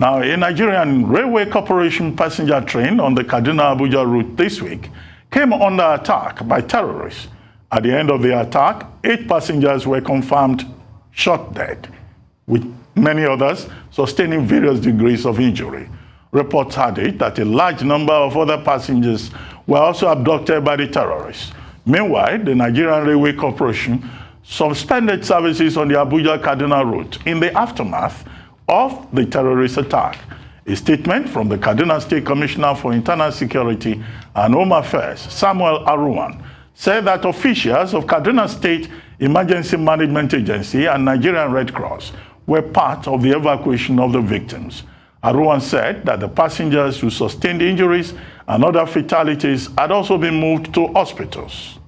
Now, a Nigerian Railway Corporation passenger train on the Kaduna-Abuja route this week came under attack by terrorists. At the end of the attack, 8 passengers were confirmed shot dead, with many others sustaining various degrees of injury. Reports had it that a large number of other passengers were also abducted by the terrorists. Meanwhile, the Nigerian Railway Corporation suspended services on the Abuja-Kaduna route in the aftermath of the terrorist attack. A statement from the Kaduna State Commissioner for Internal Security and Home Affairs, Samuel Aruwan, said that officials of Kaduna State Emergency Management Agency and Nigerian Red Cross were part of the evacuation of the victims. Aruwan said that the passengers who sustained injuries and other fatalities had also been moved to hospitals.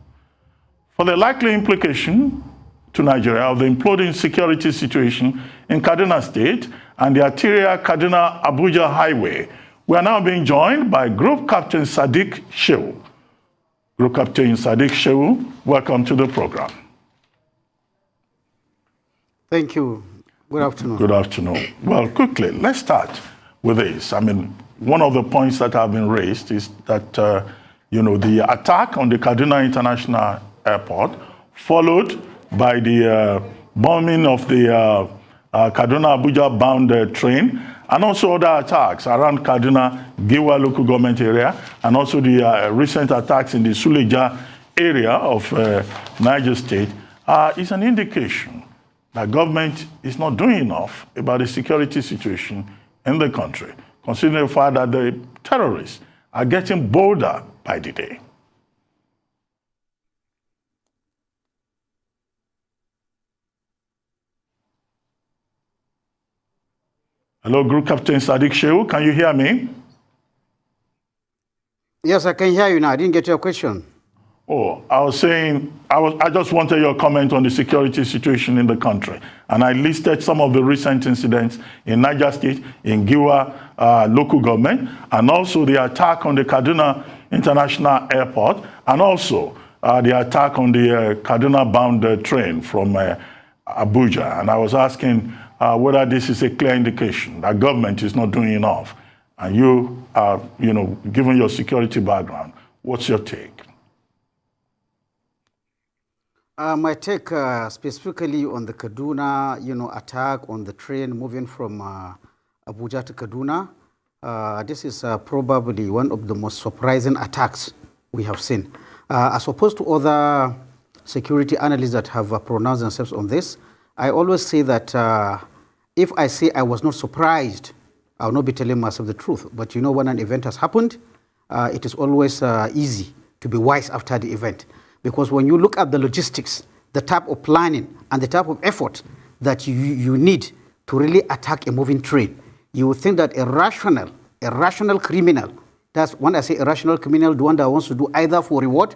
For the likely implication to Nigeria of the imploding security situation in Kaduna State and the arterial Kaduna-Abuja highway, we are now being joined by Group Captain Sadiq Shehu. Group Captain Sadiq Shehu, welcome to the program. Thank you. Good afternoon. Good afternoon. Well, quickly, let's start with this. I mean, one of the points that have been raised is that, the attack on the Kaduna International Airport followed by the bombing of the Kaduna-Abuja-bound train, and also other attacks around Kaduna-Giwa local government area, and also the recent attacks in the Suleja area of Niger State, is an indication that government is not doing enough about the security situation in the country, considering the fact that the terrorists are getting bolder by the day. Hello, Group Captain Sadiq Shehu, can you hear me? Yes, I can hear you now. I didn't get your question. Oh, I was saying, I just wanted your comment on the security situation in the country. And I listed some of the recent incidents in Niger State, in Giwa local government, and also the attack on the Kaduna International Airport, and also the attack on the Kaduna-bound train from Abuja. And I was asking whether this is a clear indication that government is not doing enough. And you, given your security background, what's your take? My take specifically on the Kaduna, attack on the train moving from Abuja to Kaduna, this is probably one of the most surprising attacks we have seen. As opposed to other security analysts that have pronounced themselves on this, I always say that if I say I was not surprised, I will not be telling myself the truth. But when an event has happened, it is always easy to be wise after the event. Because when you look at the logistics, the type of planning and the type of effort that you need to really attack a moving train, you would think that a rational criminal, that's when I say a rational criminal, the one that wants to do either for reward,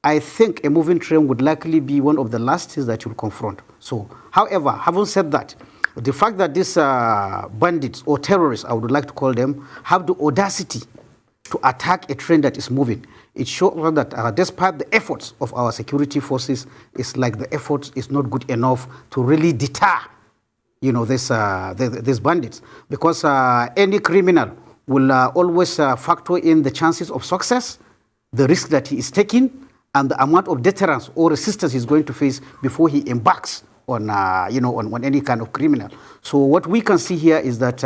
I think a moving train would likely be one of the last things that you'll confront. So, however, having said that, the fact that these bandits or terrorists, I would like to call them, have the audacity to attack a train that is moving, it shows that despite the efforts of our security forces, it's like the effort is not good enough to really deter, these bandits. Because any criminal will always factor in the chances of success, the risk that he is taking, and the amount of deterrence or resistance he's going to face before he embarks on, on any kind of criminal. So what we can see here is that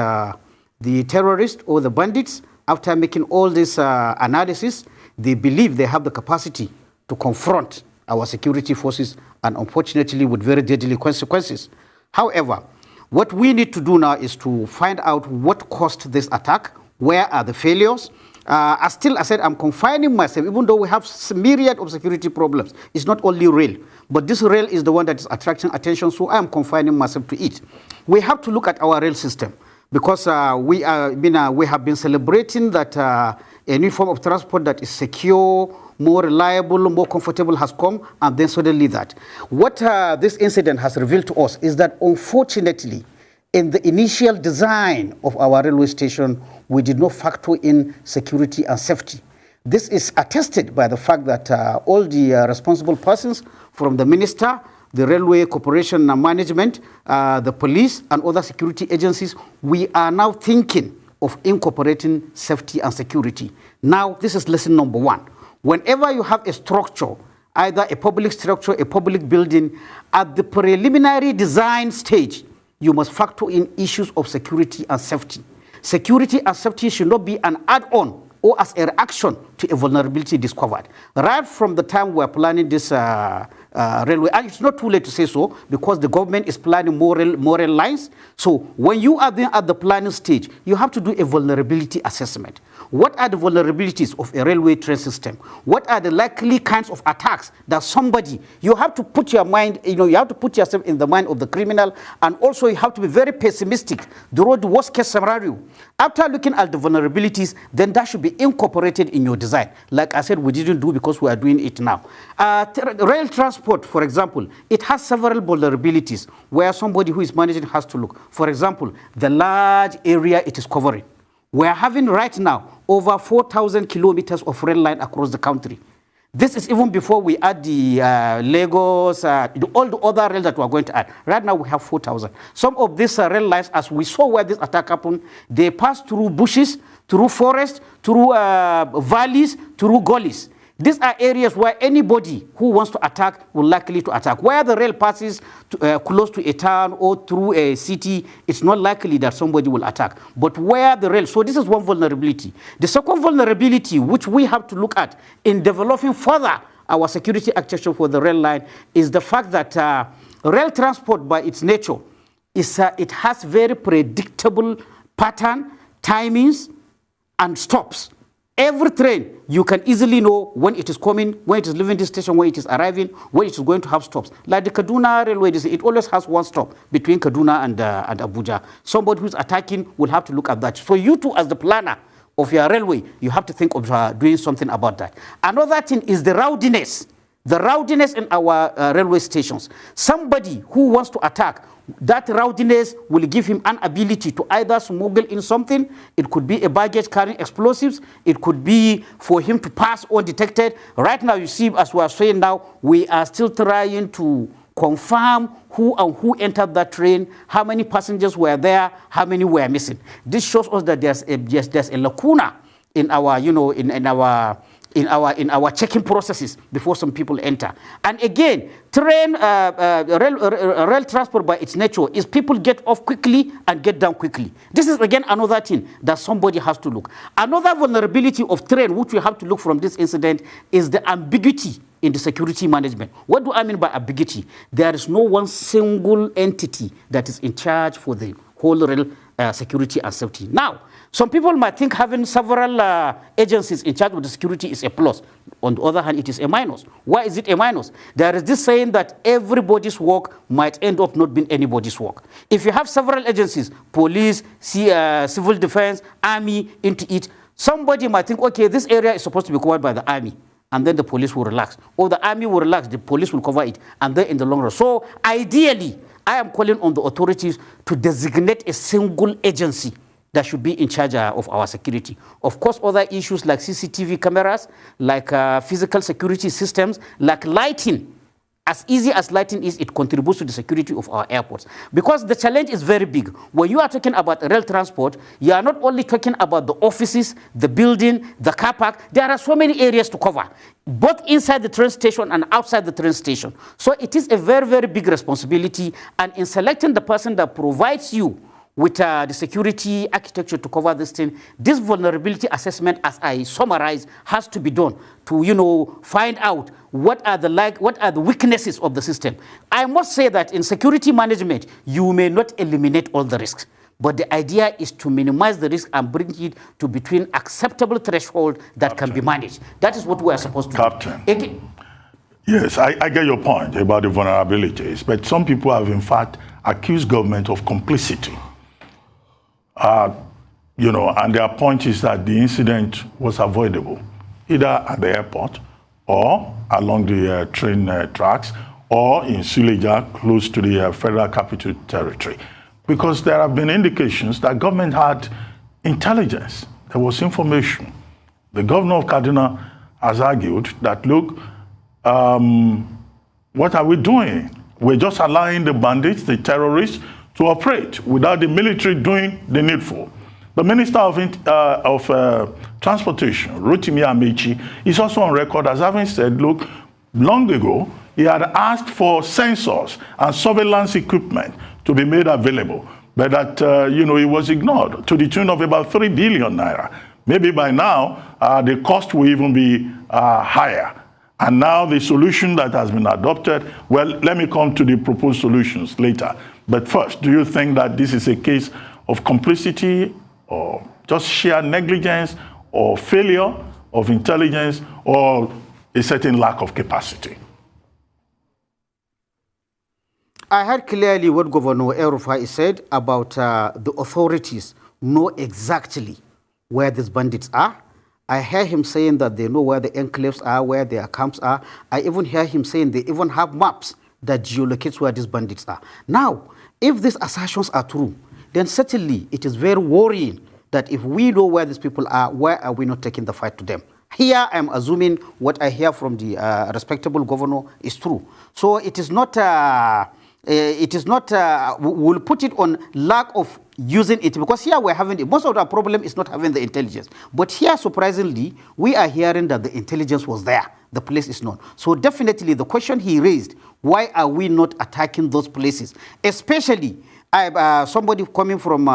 the terrorists or the bandits, after making all this analysis, they believe they have the capacity to confront our security forces, and unfortunately with very deadly consequences. However, what we need to do now is to find out what caused this attack, where are the failures. I said, I'm confining myself, even though we have myriad of security problems. It's not only rail, but this rail is the one that is attracting attention, so I am confining myself to it. We have to look at our rail system, because we have been celebrating that a new form of transport that is secure, more reliable, more comfortable has come, and then suddenly that. What this incident has revealed to us is that, unfortunately, in the initial design of our railway station, we did not factor in security and safety. This is attested by the fact that all the responsible persons, from the minister the Railway Corporation Management, the police, and other security agencies, we are now thinking of incorporating safety and security. Now, this is lesson number one. Whenever you have a structure, either a public structure, a public building, at the preliminary design stage, you must factor in issues of security and safety. Security and safety should not be an add-on or as a reaction to a vulnerability discovered. Right from the time we're planning this railway, and it's not too late to say so, because the government is planning more rail lines. So when you are there at the planning stage, you have to do a vulnerability assessment. What are the vulnerabilities of a railway train system? What are the likely kinds of attacks that somebody, you have to put your mind, you have to put yourself in the mind of the criminal, and also you have to be very pessimistic, the worst case scenario. After looking at the vulnerabilities, then that should be incorporated in your design. Like I said, we didn't do because we are doing it now. Rail transport, for example, it has several vulnerabilities where somebody who is managing has to look. For example, the large area it is covering. We are having right now over 4,000 kilometers of rail line across the country. This is even before we add the Lagos, all the other rails that we are going to add. Right now we have 4,000. Some of these rail lines, as we saw where this attack happened, they pass through bushes, through forests, through valleys, through gullies. These are areas where anybody who wants to attack will likely to attack. Where the rail passes close to a town or through a city, it's not likely that somebody will attack. But where the rail, so this is one vulnerability. The second vulnerability, which we have to look at in developing further our security architecture for the rail line, is the fact that rail transport by its nature, it has very predictable pattern, timings, and stops. Every train, you can easily know when it is coming, when it is leaving the station, when it is arriving, when it is going to have stops. Like the Kaduna railway, it always has one stop between Kaduna and Abuja. Somebody who's attacking will have to look at that. So you too, as the planner of your railway, you have to think of doing something about that. Another thing is the rowdiness. The rowdiness in our railway stations. Somebody who wants to attack, that rowdiness will give him an ability to either smuggle in something. It could be a baggage carrying explosives. It could be for him to pass undetected. Right now, you see, as we are saying now, we are still trying to confirm who entered that train, how many passengers were there, how many were missing. This shows us that there's a lacuna in our, in our checking processes before some people enter. And again, rail transport by its nature is people get off quickly and get down quickly. This is again another thing that somebody has to look. Another vulnerability of train, which we have to look from this incident, is the ambiguity in the security management. What do I mean by ambiguity? There is no one single entity that is in charge for the whole rail security and safety. Now, some people might think having several agencies in charge of the security is a plus. On the other hand, it is a minus. Why is it a minus? There is this saying that everybody's work might end up not being anybody's work. If you have several agencies, police, civil defense, army, into it, somebody might think, okay, this area is supposed to be covered by the army, and then the police will relax. Or the army will relax, the police will cover it, and then in the long run. So ideally, I am calling on the authorities to designate a single agency that should be in charge of our security. Of course, other issues like CCTV cameras, like physical security systems, like lighting. As easy as lighting is, it contributes to the security of our airports. Because the challenge is very big. When you are talking about rail transport, you are not only talking about the offices, the building, the car park. There are so many areas to cover, both inside the train station and outside the train station. So it is a very, very big responsibility. And in selecting the person that provides you with the security architecture to cover this thing, this vulnerability assessment, as I summarize, has to be done to, find out what are the weaknesses of the system. I must say that in security management, you may not eliminate all the risks, but the idea is to minimize the risk and bring it to between acceptable threshold that can be managed. That is what we are supposed to Captain. do. Again, Yes, I get your point about the vulnerabilities, but some people have in fact accused government of complicity. And their point is that the incident was avoidable, either at the airport or along the train tracks or in Suleja, close to the Federal Capital Territory, because there have been indications that government had intelligence. There was information. The governor of Kaduna has argued that, look, what are we doing we're just allowing the bandits, the terrorists, to operate without the military doing the needful. The Minister of Transportation, Rotimi Amechi, is also on record as having said, look, long ago, he had asked for sensors and surveillance equipment to be made available, but that, it was ignored to the tune of about 3 billion naira. Maybe by now, the cost will even be higher. And now the solution that has been adopted, well, let me come to the proposed solutions later. But first, do you think that this is a case of complicity or just sheer negligence or failure of intelligence or a certain lack of capacity? I heard clearly what Governor El-Rufai said about the authorities know exactly where these bandits are. I hear him saying that they know where the enclaves are, where their camps are. I even hear him saying they even have maps that geolocates where these bandits are. Now, if these assertions are true, then certainly it is very worrying that if we know where these people are, why are we not taking the fight to them? Here, I'm assuming what I hear from the respectable governor is true. So it is not, we'll put it on lack of using it, because here we're having, most of our problem is not having the intelligence. But here, surprisingly, we are hearing that the intelligence was there. The place is not. So definitely the question he raised, why are we not attacking those places? Especially somebody coming from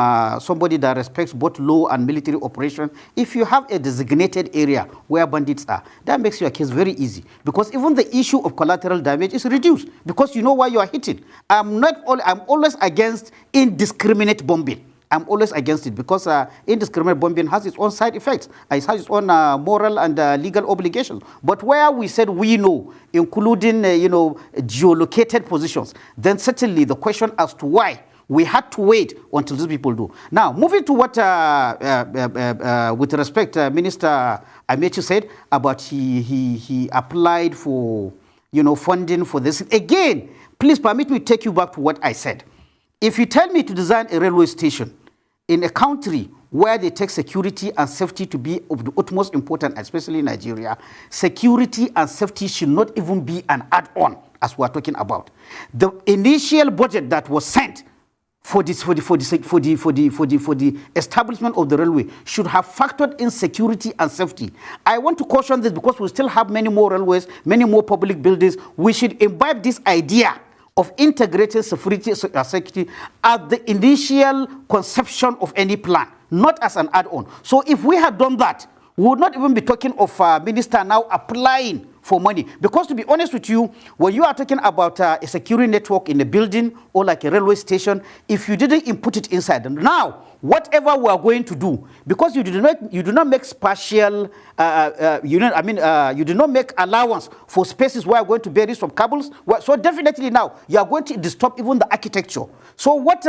somebody that respects both law and military operation. If you have a designated area where bandits are, that makes your case very easy, because even the issue of collateral damage is reduced because you know why you are hitting. I'm always against indiscriminate bombing. I'm always against it because indiscriminate bombing has its own side effects. It has its own moral and legal obligations. But where we said we know, including geolocated positions, then certainly the question as to why we had to wait until these people do. Now, moving to what, with respect, Minister Amechi said about he applied for, funding for this. Again, please permit me to take you back to what I said. If you tell me to design a railway station in a country where they take security and safety to be of the utmost importance, especially in Nigeria, security and safety should not even be an add-on, as we're talking about. The initial budget that was sent for the establishment of the railway should have factored in security and safety. I want to caution this because we still have many more railways, many more public buildings. We should imbibe this idea of integrated security at the initial conception of any plan, not as an add-on. So if we had done that, we would not even be talking of minister now applying for money. Because to be honest with you, when you are talking about a security network in a building or like a railway station, if you didn't input it inside, now whatever we are going to do, because you do not make spatial, you do not make allowance for spaces where you are going to bury some cables. So definitely now you are going to disturb even the architecture. So what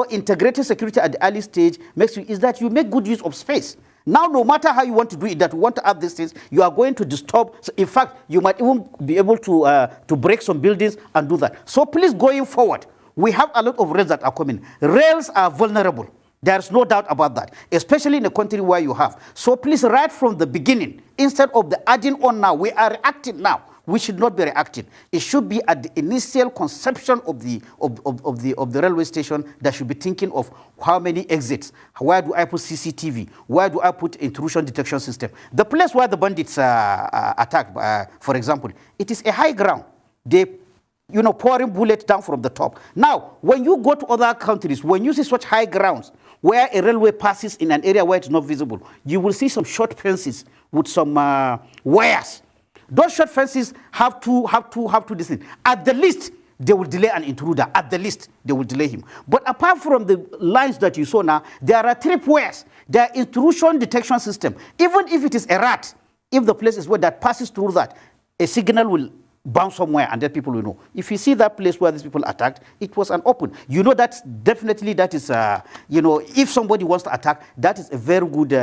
integrated security at the early stage makes you is that you make good use of space. Now, no matter how you want to do it, that you want to add these things, you are going to disturb. So in fact, you might even be able to break some buildings and do that. So please, going forward, we have a lot of rails that are coming. Rails are vulnerable. There's no doubt about that, especially in a country where you have. So please, right from the beginning, instead of the adding on now, we are reacting now. We should not be reacting. It should be at the initial conception of the railway station that should be thinking of how many exits, where do I put CCTV, where do I put intrusion detection system. The place where the bandits attack, for example, it is a high ground. They pouring bullets down from the top. Now, when you go to other countries, when you see such high grounds where a railway passes in an area where it's not visible, you will see some short fences with some wires. Those short fences have to listen. At the least, they will delay an intruder. At the least, they will delay him. But apart from the lines that you saw now, there are tripwires. There are intrusion detection system. Even if it is a rat, if the place is where that passes through that, a signal will bounce somewhere and then people will know. If you see that place where these people attacked, it was an open. You know that's definitely, that is, if somebody wants to attack, that is a very good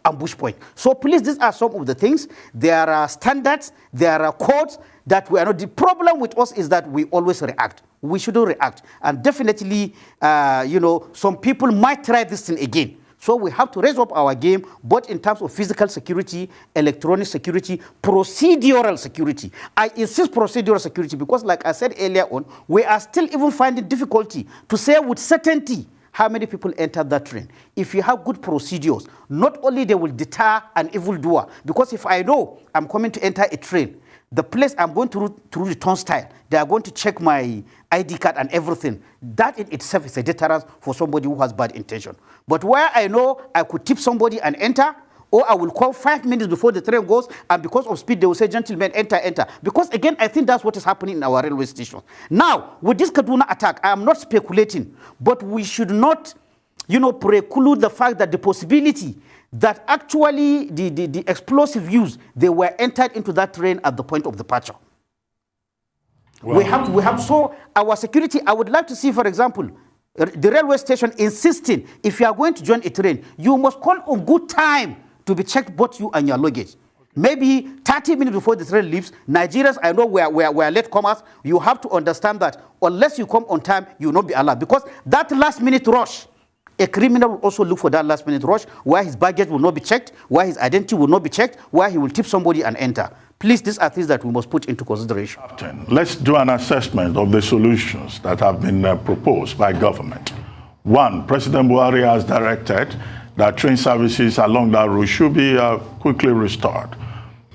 ambush point. So please, these are some of the things. There are standards, there are codes that we are not. The problem with us is that we always react. We shouldn't react. And definitely, some people might try this thing again. So we have to raise up our game, both in terms of physical security, electronic security, procedural security. I insist procedural security because, like I said earlier on, we are still even finding difficulty to say with certainty how many people enter that train. If you have good procedures, not only they will deter an evildoer, because if I know I'm coming to enter a train, the place I'm going through the turnstile, they are going to check my ID card and everything. That in itself is a deterrent for somebody who has bad intention. But where I know I could tip somebody and enter, or I will call 5 minutes before the train goes, and because of speed, they will say, gentlemen, enter, enter. Because again, I think that's what is happening in our railway stations. Now, with this Kaduna attack, I am not speculating, but we should not, preclude the fact that the possibility that actually the explosive use, they were entered into that train at the point of departure. Well, we have so our security. I would like to see, for example, the railway station insisting if you are going to join a train, you must call on good time to be checked, both you and your luggage. Maybe 30 minutes before the train leaves. Nigerians, I know we are late comers. You have to understand that unless you come on time, you will not be allowed, because that last minute rush, a criminal will also look for that last minute rush where his baggage will not be checked, where his identity will not be checked, where he will tip somebody and enter. Please, these are things that we must put into consideration. Captain, let's do an assessment of the solutions that have been proposed by government. One, President Buhari has directed that train services along that route should be quickly restored.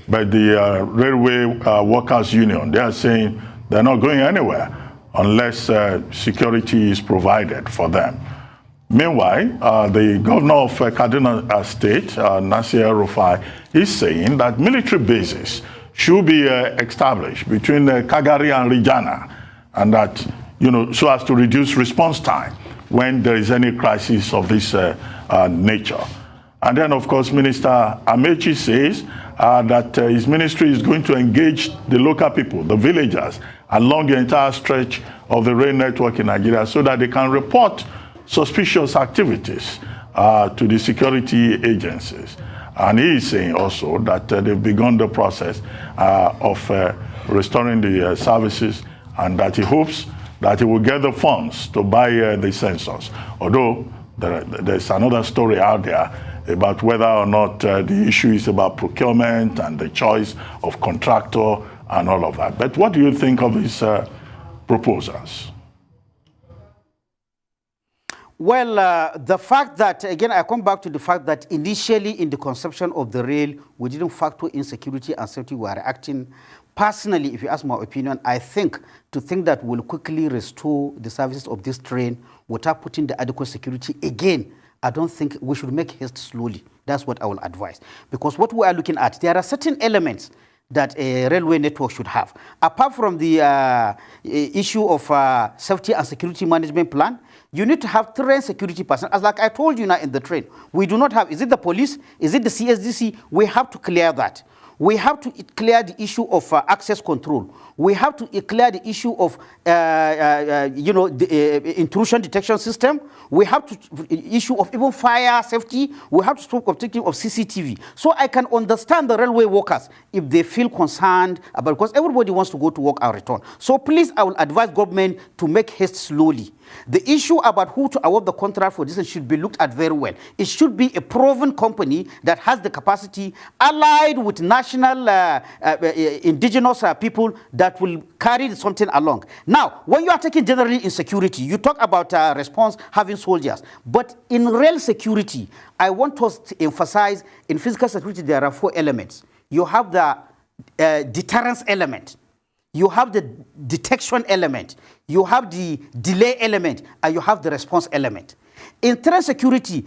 But the Railway Workers Union, they are saying they're not going anywhere unless security is provided for them. Meanwhile, the governor of Kaduna State, Nasir Rufai, is saying that military bases should be established between Kagari and Rijana, and that, so as to reduce response time when there is any crisis of this nature. And then, of course, Minister Amechi says that his ministry is going to engage the local people, the villagers, along the entire stretch of the rail network in Nigeria so that they can report suspicious activities to the security agencies. And he is saying also that they've begun the process of restoring the services, and that he hopes that he will get the funds to buy the sensors. Although there's another story out there about whether or not the issue is about procurement and the choice of contractor and all of that. But what do you think of his proposals? Well, the fact that, again, I come back to the fact that initially in the conception of the rail, we didn't factor in security and safety. We are acting. Personally, if you ask my opinion, I think that we'll quickly restore the services of this train without putting the adequate security, again, I don't think we should make haste slowly. That's what I will advise. Because what we are looking at, there are certain elements that a railway network should have. Apart from the issue of safety and security management plan, you need to have train security personnel. As like I told you now in the train, we do not have, is it the police? Is it the CSDC? We have to clear that. We have to clear the issue of access control. We have to clear the issue of, the intrusion detection system. We have to issue of even fire safety. We have to speak of taking of CCTV. So I can understand the railway workers if they feel concerned about, because everybody wants to go to work and return. So please, I will advise government to make haste slowly. The issue about who to award the contract for this should be looked at very well. It should be a proven company that has the capacity, allied with national indigenous people that will carry something along. Now, when you are taking generally in security, you talk about response having soldiers. But in real security, I want us to emphasize in physical security, there are 4 elements. You have the deterrence element. You have the detection element, you have the delay element, and you have the response element. In train security,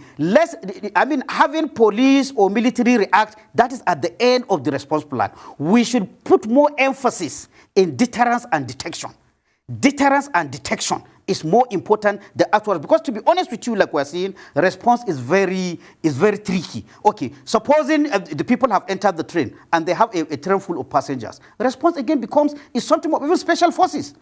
having police or military react, that is at the end of the response plan. We should put more emphasis in deterrence and detection. Deterrence and detection is more important than actual, because to be honest with you, like we're saying, response is very tricky. Okay, supposing the people have entered the train and they have a train full of passengers. Response again is something of even special forces.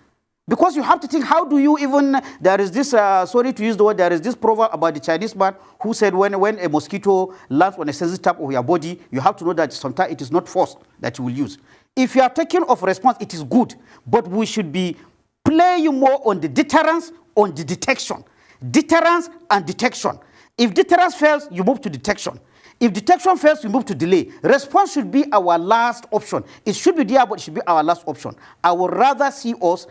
Because you have to think, how do you even, there is this, sorry to use the word, there is this proverb about the Chinese man who said when a mosquito lands on a sensitive type of your body, you have to know that sometimes it is not force that you will use. If you are taking off response, it is good, but we should be playing more on the deterrence, on the detection. Deterrence and detection. If deterrence fails, you move to detection. If detection fails, you move to delay. Response should be our last option. It should be there, but it should be our last option. I would rather see us,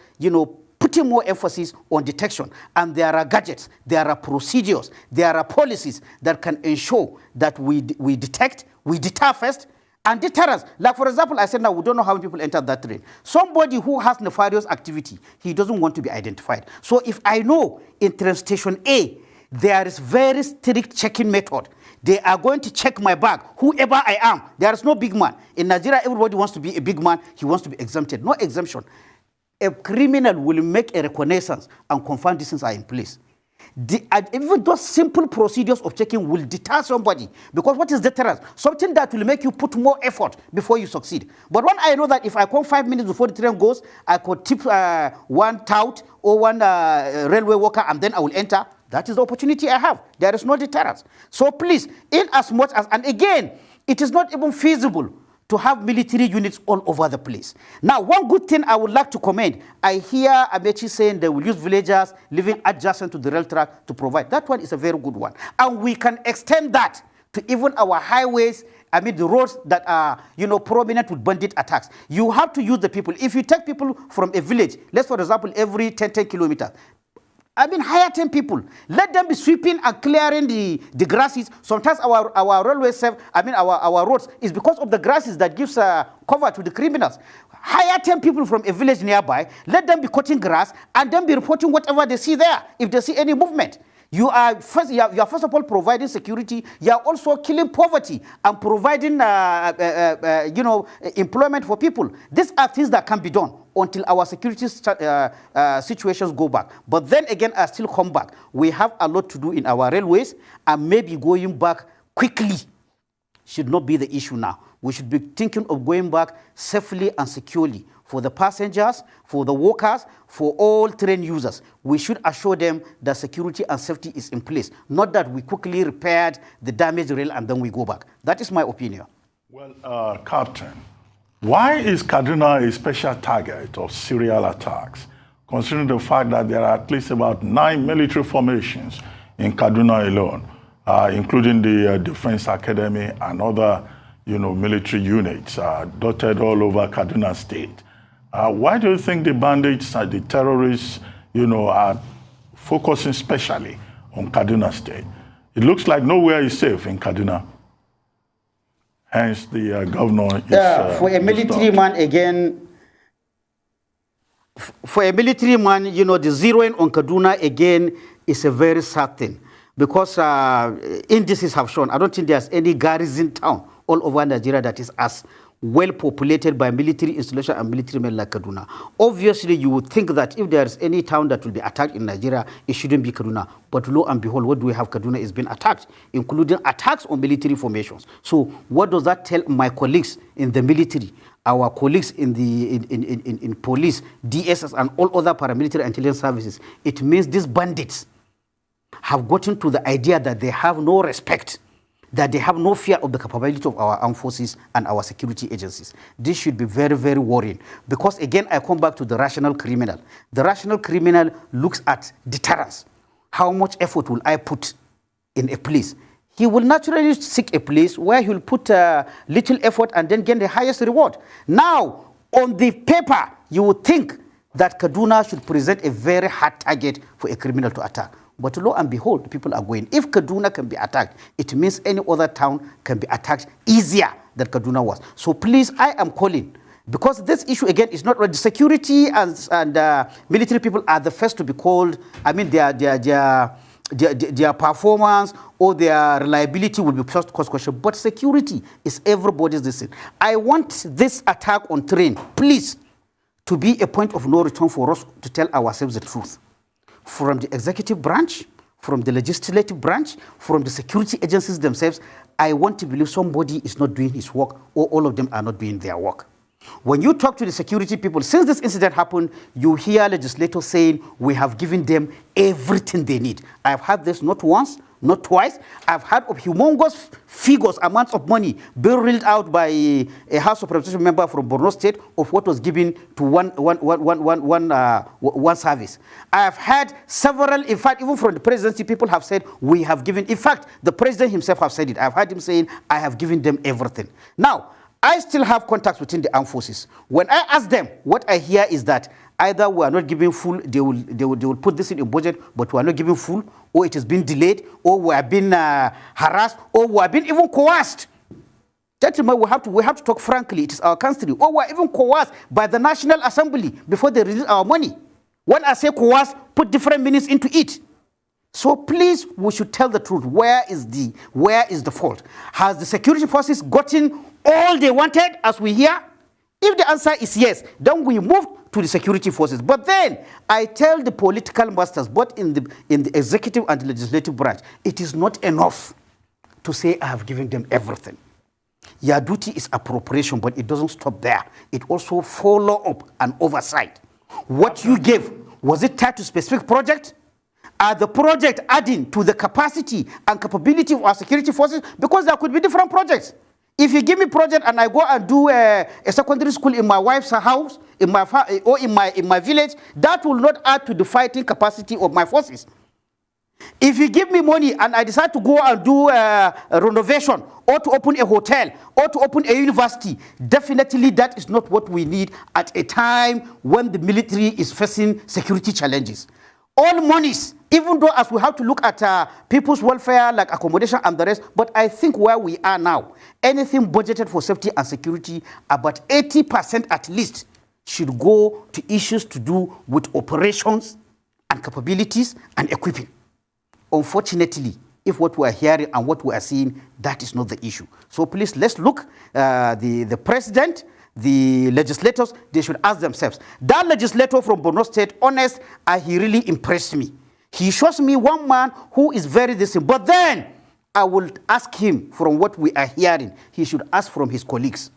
putting more emphasis on detection. And there are gadgets, there are procedures, there are policies that can ensure that we detect, we deter first, and deterrence. Like, for example, I said now, we don't know how many people enter that train. Somebody who has nefarious activity, he doesn't want to be identified. So if I know in train station A, there is very strict checking method, they are going to check my bag, whoever I am. There is no big man. In Nigeria, everybody wants to be a big man. He wants to be exempted. No exemption. A criminal will make a reconnaissance and confirm these things are in place. Even those simple procedures of checking will deter somebody. Because what is deterrence? Something that will make you put more effort before you succeed. But when I know that if I come 5 minutes before the train goes, I could tip one tout or one railway worker and then I will enter, that is the opportunity I have. There is no deterrence. So please, in as much as, and again, it is not even feasible to have military units all over the place. Now, one good thing I would like to commend, I hear Amechi saying they will use villagers living adjacent to the rail track to provide. That one is a very good one. And we can extend that to even our highways, the roads that are, prominent with bandit attacks. You have to use the people. If you take people from a village, let's for example, every 10 kilometers, hire 10 people. Let them be sweeping and clearing the grasses. Sometimes our railways our roads is because of the grasses that gives cover to the criminals. Hire 10 people from a village nearby. Let them be cutting grass and then be reporting whatever they see there if they see any movement. You are first of all providing security. You are also killing poverty and providing employment for people. These are things that can be done until our security situations go back. But then again, I still come back. We have a lot to do in our railways, and maybe going back quickly should not be the issue now. We should be thinking of going back safely and securely for the passengers, for the workers, for all train users. We should assure them that security and safety is in place, not that we quickly repaired the damaged rail and then we go back. That is my opinion. Well, Captain, why is Kaduna a special target of serial attacks, considering the fact that there are at least about 9 military formations in Kaduna alone, including the Defense Academy and other military units dotted all over Kaduna State? Why do you think the bandits and the terrorists, are focusing specially on Kaduna State? It looks like nowhere is safe in Kaduna. Hence, the governor is... for a military man, again, for a military man, the zeroing on Kaduna, again, is a very sad thing. Because indices have shown, I don't think there's any garrison town all over Nigeria that is as well populated by military installation and military men like Kaduna. Obviously, you would think that if there's any town that will be attacked in Nigeria, it shouldn't be Kaduna. But lo and behold, what do we have? Kaduna is being attacked, including attacks on military formations. So what does that tell my colleagues in the military, our colleagues in the in police, DSS, and all other paramilitary intelligence services? It means these bandits have gotten to the idea that they have no respect, that they have no fear of the capability of our armed forces and our security agencies. This should be very, very worrying. Because again, I come back to the rational criminal. The rational criminal looks at deterrence. How much effort will I put in a place? He will naturally seek a place where he will put little effort and then gain the highest reward. Now, on the paper, you would think that Kaduna should present a very hard target for a criminal to attack. But lo and behold, people are going. If Kaduna can be attacked, it means any other town can be attacked easier than Kaduna was. So please, I am calling, because this issue again is not the security and military people are the first to be called. Their performance or their reliability will be first cause question. But security is everybody's decision. I want this attack on train, please, to be a point of no return for us to tell ourselves the truth. From the executive branch, from the legislative branch, from the security agencies themselves, I want to believe somebody is not doing his work or all of them are not doing their work. When you talk to the security people, since this incident happened, you hear legislators saying, we have given them everything they need. I've heard this not once, not twice. I've heard of humongous figures, amounts of money being reeled out by a House of Representatives member from Borno State of what was given to one service. I have heard several, in fact, even from the presidency, people have said, we have given, in fact, the president himself have said it. I've heard him saying, I have given them everything. Now, I still have contacts within the armed forces. When I ask them, what I hear is that either we are not giving full, they will put this in a budget, but we are not giving full, or it has been delayed, or we have been harassed, or we have been even coerced. Gentlemen, we have to talk frankly. It is our country. Or we are even coerced by the National Assembly before they release our money. When I say coerced, put different meanings into it. So please, we should tell the truth. Where is the fault? Has the security forces gotten all they wanted, as we hear? If the answer is yes, then we move to the security forces. But then I tell the political masters, both in the executive and the legislative branch, it is not enough to say I have given them everything. Your duty is appropriation, but it doesn't stop there. It also follow up and oversight. What you gave, was it tied to specific project? Are the project adding to the capacity and capability of our security forces? Because there could be different projects. If you give me project and I go and do a secondary school in my wife's house, in my village, that will not add to the fighting capacity of my forces. If you give me money and I decide to go and do a renovation, or to open a hotel, or to open a university, definitely that is not what we need at a time when the military is facing security challenges. All monies, even though as we have to look at people's welfare, like accommodation and the rest, but I think where we are now, anything budgeted for safety and security, about 80% at least should go to issues to do with operations and capabilities and equipping. Unfortunately, if what we are hearing and what we are seeing, that is not the issue. So please, let's look, the president, the legislators, they should ask themselves. That legislator from Borno State, honest, he really impressed me. He shows me one man who is very decent. But then, I will ask him from what we are hearing. He should ask from his colleagues.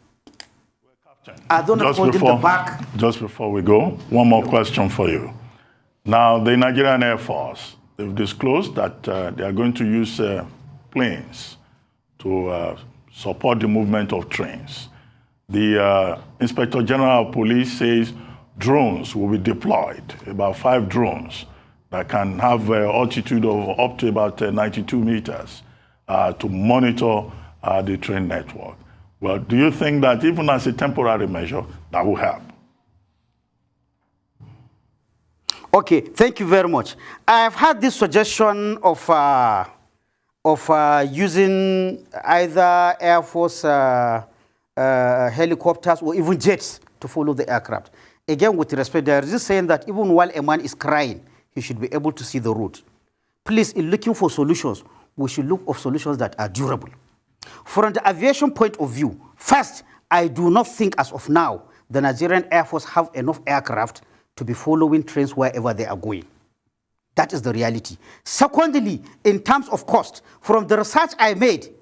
I don't know hold him the back. Just before we go, one more question for you. Now, the Nigerian Air Force, they've disclosed that they are going to use planes to support the movement of trains. The Inspector General of Police says drones will be deployed, about 5 drones that can have an altitude of up to about 92 meters to monitor the train network. Well, do you think that even as a temporary measure, that will help? Okay, thank you very much. I've had this suggestion of using either Air Force helicopters or even jets to follow the aircraft. Again, with respect, there is this saying that even while a man is crying, he should be able to see the road. Please, in looking for solutions, we should look for solutions that are durable. From the aviation point of view, first, I do not think as of now the Nigerian Air Force have enough aircraft to be following trains wherever they are going. That is the reality. Secondly, in terms of cost, from the research I made,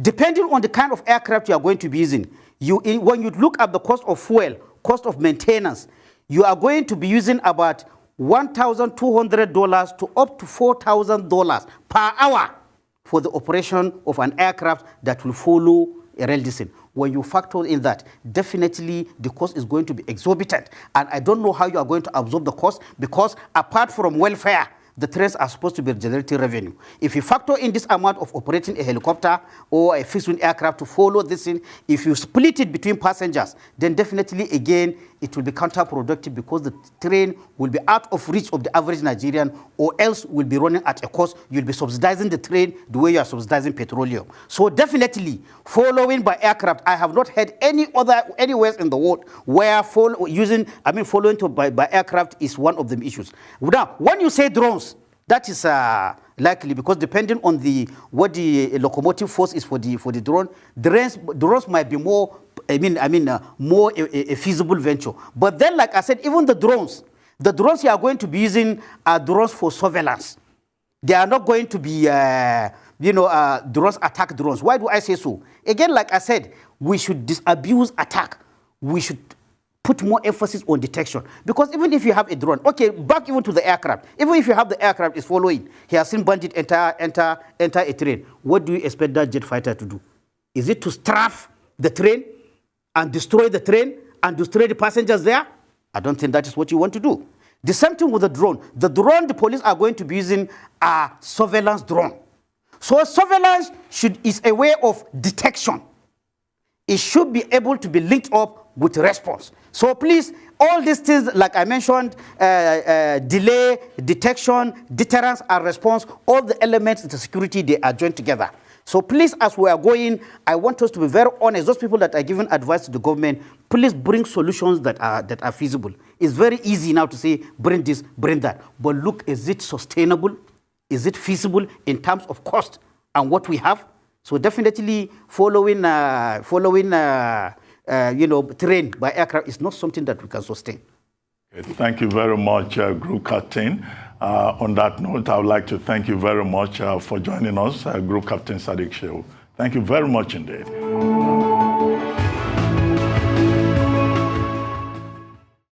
depending on the kind of aircraft you are going to be using, when you look at the cost of fuel, cost of maintenance, you are going to be using about $1,200 to up to $4,000 per hour for the operation of an aircraft that will follow a rail distance. When you factor in that, definitely the cost is going to be exorbitant. And I don't know how you are going to absorb the cost, because apart from welfare, the trains are supposed to be generating revenue. If you factor in this amount of operating a helicopter or a fixed-wing aircraft to follow this in, if you split it between passengers, then definitely, again, it will be counterproductive, because the train will be out of reach of the average Nigerian, or else will be running at a cost. You'll be subsidizing the train the way you are subsidizing petroleum. So definitely, following by aircraft, I have not heard anywhere in the world where following by aircraft is one of the issues. Now, when you say drones, that is likely, because depending on what the locomotive force is for the drone, drones might be more. More a feasible venture. But then, like I said, even the drones you are going to be using are drones for surveillance. They are not going to be, drones attack drones. Why do I say so? Again, like I said, we should disabuse attack. We should put more emphasis on detection. Because even if you have a drone, okay, back even to the aircraft, even if you have the aircraft is following, he has seen bandit enter a train, what do you expect that jet fighter to do? Is it to strafe the train and destroy the train and destroy the passengers there? I don't think that is what you want to do. The same thing with the drone. The drone the police are going to be using a surveillance drone. So surveillance is a way of detection. It should be able to be linked up with response. So please, all these things, like I mentioned, delay, detection, deterrence, and response, all the elements of the security, they are joined together. So please, as we are going, I want us to be very honest. Those people that are giving advice to the government, please bring solutions that are feasible. It's very easy now to say, bring this, bring that. But look, is it sustainable? Is it feasible in terms of cost and what we have? So definitely following terrain by aircraft is not something that we can sustain. Okay, thank you very much, Group Captain. On that note, I would like to thank you very much for joining us, Group Captain Sadiq Shehu. Thank you very much indeed.